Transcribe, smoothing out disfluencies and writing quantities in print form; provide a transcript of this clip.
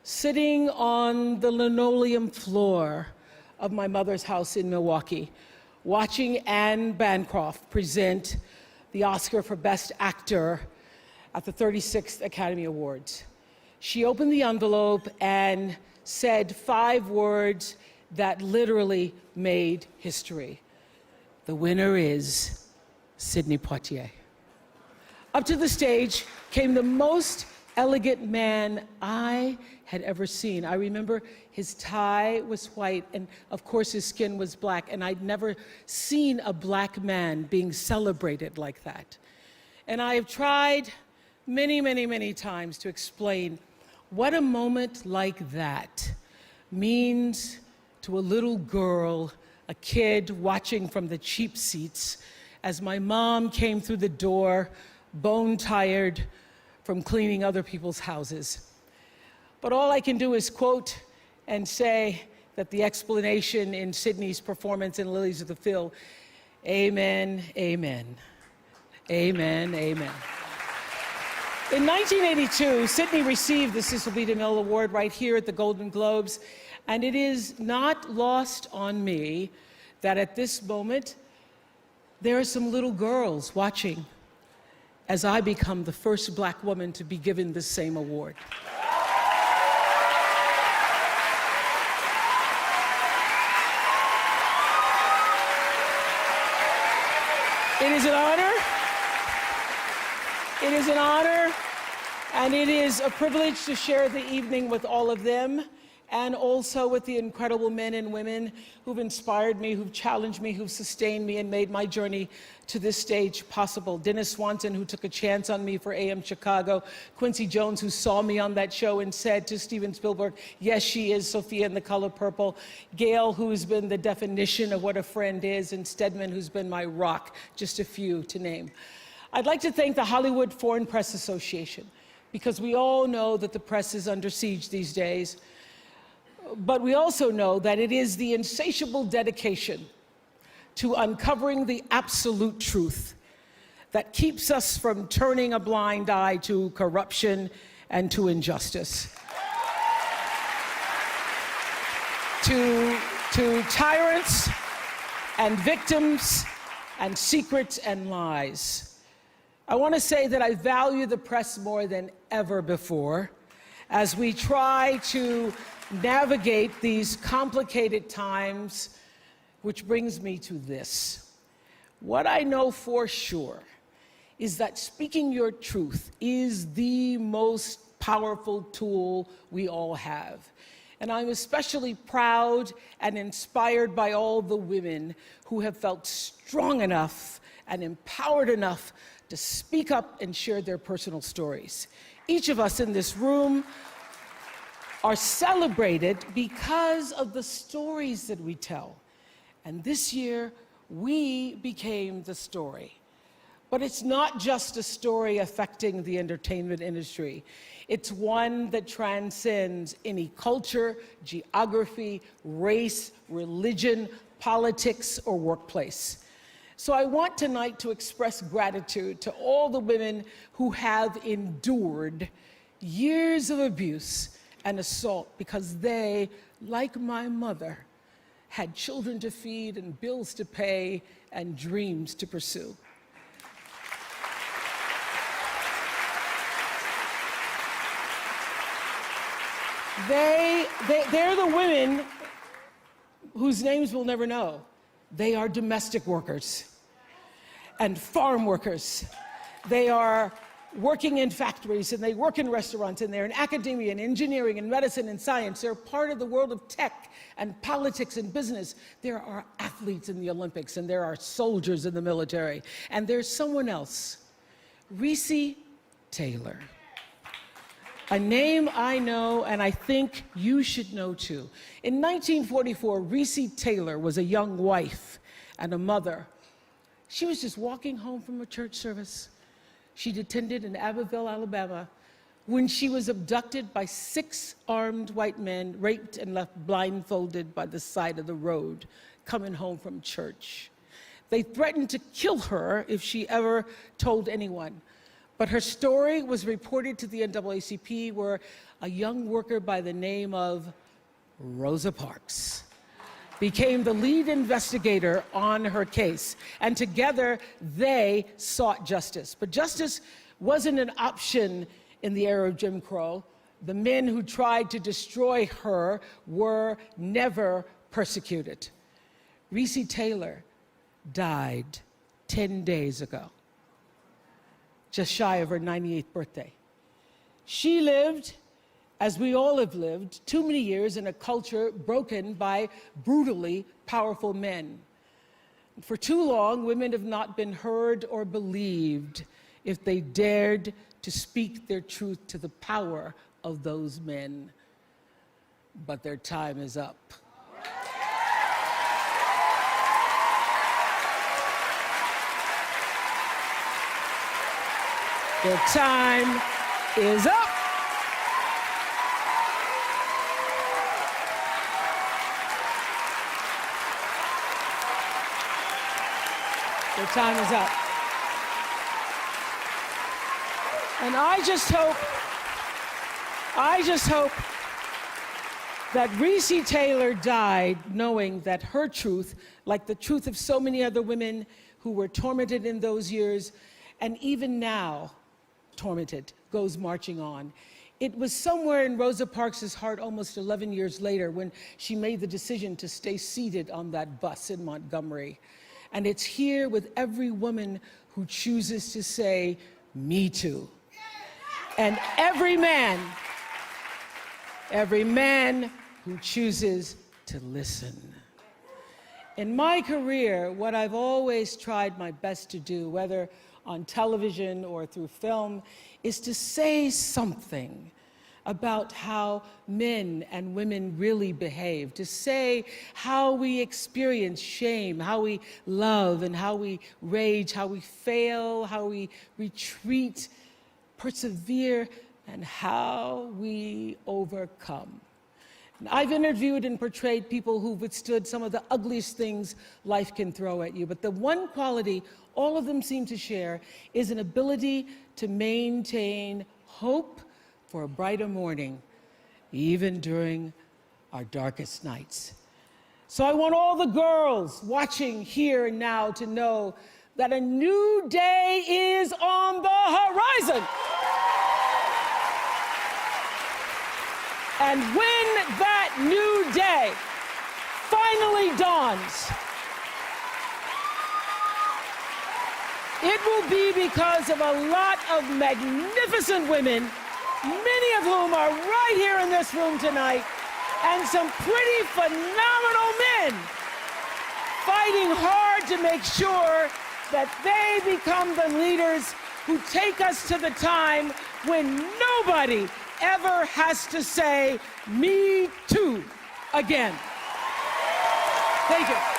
sitting on the linoleum floor of my mother's house in Milwaukee, watching Anne Bancroft present the Oscar for Best Actor at the 36th Academy Awards. She opened the envelope and said 5 words that literally made history. The winner is Sidney Poitier. Up to the stage came the most elegant man I had ever seen. I remember his tie was white, and of course his skin was black, and I'd never seen a black man being celebrated like that. And I have tried many, many, many times to explain what a moment like that means to a little girl, a kid watching from the cheap seats as my mom came through the door, bone-tired from cleaning other people's houses. But all I can do is quote and say that the explanation in Sidney's performance in Lilies of the Field, amen, amen, amen, amen. In 1982, Sidney received the Cecil B. deMille Award right here at the Golden Globes, and it is not lost on me that at this moment, there are some little girls watching as I become the first black woman to be given the same award. It is an honor. It is an honor, and it is a privilege to share the evening with all of them, and also with the incredible men and women who've inspired me, who've challenged me, who've sustained me, and made my journey to this stage possible. Dennis Swanson, who took a chance on me for AM Chicago. Quincy Jones, who saw me on that show and said to Steven Spielberg, yes, she is Sophia in The Color Purple. Gail, who's been the definition of what a friend is, and Stedman, who's been my rock, just a few to name. I'd like to thank the Hollywood Foreign Press Association, because we all know that the press is under siege these days. But we also know that it is the insatiable dedication to uncovering the absolute truth that keeps us from turning a blind eye to corruption and to injustice, to tyrants and victims and secrets and lies. I want to say that I value the press more than ever before as we try to navigate these complicated times, which brings me to this. What I know for sure is that speaking your truth is the most powerful tool we all have. And I'm especially proud and inspired by all the women who have felt strong enough and empowered enough to speak up and share their personal stories. Each of us in this room are celebrated because of the stories that we tell. And this year, we became the story. But it's not just a story affecting the entertainment industry. It's one that transcends any culture, geography, race, religion, politics, or workplace. So I want tonight to express gratitude to all the women who have endured years of abuse and assault because they, like my mother, had children to feed and bills to pay and dreams to pursue. They're the women whose names we'll never know. They are domestic workers and farm workers. They are working in factories, and they work in restaurants, and they're in academia and engineering and medicine and science. They're part of the world of tech and politics and business. There are athletes in the Olympics, and there are soldiers in the military. And there's someone else, Reese Taylor. A name I know, and I think you should know too. In 1944, Reese Taylor was a young wife and a mother. She was just walking home from a church service she'd attended in Abbeville, Alabama, when she was abducted by 6 armed white men, raped and left blindfolded by the side of the road, coming home from church. They threatened to kill her if she ever told anyone. But her story was reported to the NAACP, where a young worker by the name of Rosa Parks became the lead investigator on her case. And together, they sought justice. But justice wasn't an option in the era of Jim Crow. The men who tried to destroy her were never persecuted. Reese Taylor died 10 days ago, just shy of her 98th birthday. She lived, as we all have lived, too many years in a culture broken by brutally powerful men. For too long, women have not been heard or believed if they dared to speak their truth to the power of those men. But their time is up. Their time is up. Their time is up. And I just hope that Reese Taylor died knowing that her truth, like the truth of so many other women who were tormented in those years, and even now tormented, goes marching on. It was somewhere in Rosa Parks' heart almost 11 years later when she made the decision to stay seated on that bus in Montgomery. And it's here with every woman who chooses to say, "Me too." And every man who chooses to listen. In my career, what I've always tried my best to do, whether on television or through film, is to say something about how men and women really behave, to say how we experience shame, how we love and how we rage, how we fail, how we retreat, persevere, and how we overcome. And I've interviewed and portrayed people who've withstood some of the ugliest things life can throw at you, but the one quality all of them seem to share is an ability to maintain hope for a brighter morning, even during our darkest nights. So I want all the girls watching here and now to know that a new day is on the horizon. And when that new day finally dawns, it will be because of a lot of magnificent women, many of whom are right here in this room tonight, and some pretty phenomenal men fighting hard to make sure that they become the leaders who take us to the time when nobody ever has to say, "Me too," again. Thank you.